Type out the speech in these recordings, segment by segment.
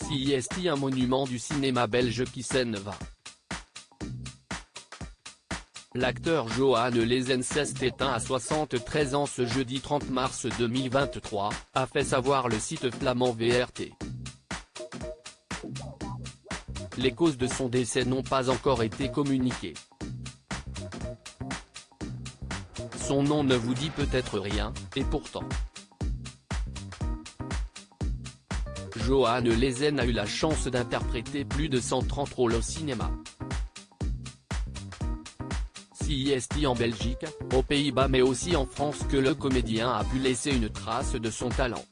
CIST, un monument du cinéma belge qui s'en va. L'acteur Johan Lezen s'est éteint à 73 ans ce jeudi 30 mars 2023, a fait savoir le site flamand VRT. Les causes de son décès n'ont pas encore été communiquées. Son nom ne vous dit peut-être rien, et pourtant. Johan Lezen a eu la chance d'interpréter plus de 130 rôles au cinéma. CIST en Belgique, aux Pays-Bas mais aussi en France que le comédien a pu laisser une trace de son talent.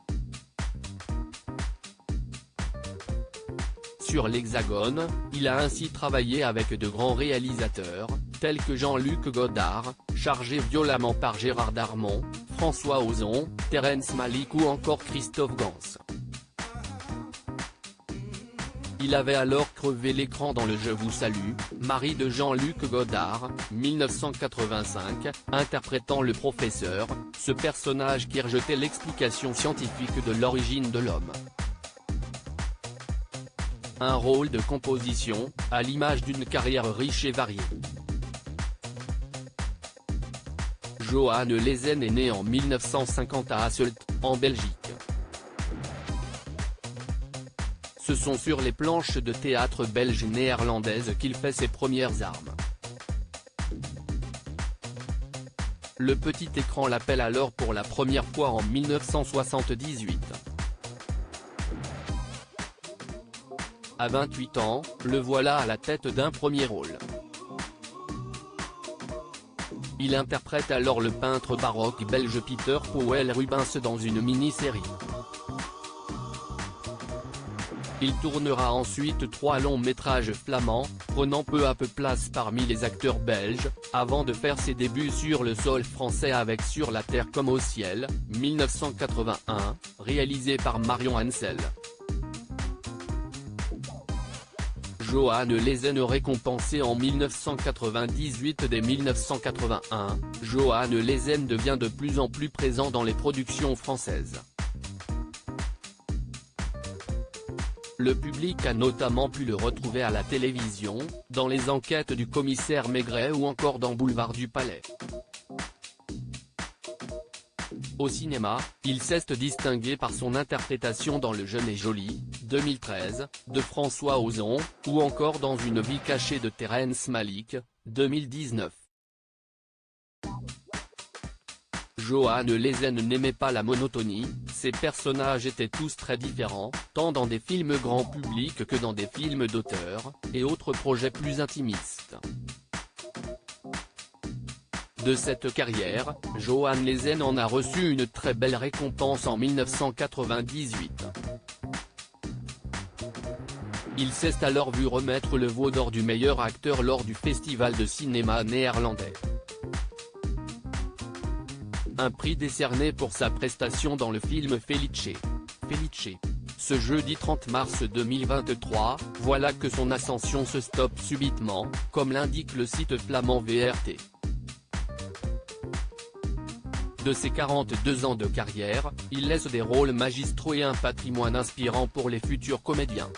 Sur l'Hexagone, il a ainsi travaillé avec de grands réalisateurs, tels que Jean-Luc Godard, chargé violemment par Gérard Darmon, François Ozon, Terrence Malick ou encore Christophe Gans. Il avait alors crevé l'écran dans le Je vous salue, Marie de Jean-Luc Godard, 1985, interprétant le professeur, ce personnage qui rejetait l'explication scientifique de l'origine de l'homme. Un rôle de composition, à l'image d'une carrière riche et variée. Johan Lezen est né en 1950 à Hasselt, en Belgique. Ce sont sur les planches de théâtre belges et néerlandaises qu'il fait ses premières armes. Le petit écran l'appelle alors pour la première fois en 1978. À 28 ans, le voilà à la tête d'un premier rôle. Il interprète alors le peintre baroque belge Peter Paul Rubens dans une mini-série. Il tournera ensuite 3 longs métrages flamands, prenant peu à peu place parmi les acteurs belges, avant de faire ses débuts sur le sol français avec Sur la terre comme au ciel, 1981, réalisé par Marion Hansel. Johan Lezen récompensé en 1998. Dès 1981, Johan Lezen devient de plus en plus présent dans les productions françaises. Le public a notamment pu le retrouver à la télévision, dans les enquêtes du commissaire Maigret ou encore dans Boulevard du Palais. Au cinéma, il s'est distingué par son interprétation dans Le Jeune et Joli, 2013, de François Ozon, ou encore dans Une vie cachée de Terrence Malick, 2019. Johan Lezen n'aimait pas la monotonie, ses personnages étaient tous très différents, tant dans des films grand public que dans des films d'auteur, et autres projets plus intimistes. De cette carrière, Johan Lezen en a reçu une très belle récompense en 1998. Il s'est alors vu remettre le veau d'or du meilleur acteur lors du festival de cinéma néerlandais. Un prix décerné pour sa prestation dans le film Felice. Ce jeudi 30 mars 2023, voilà que son ascension se stoppe subitement, comme l'indique le site flamand VRT. De ses 42 ans de carrière, il laisse des rôles magistraux et un patrimoine inspirant pour les futurs comédiens.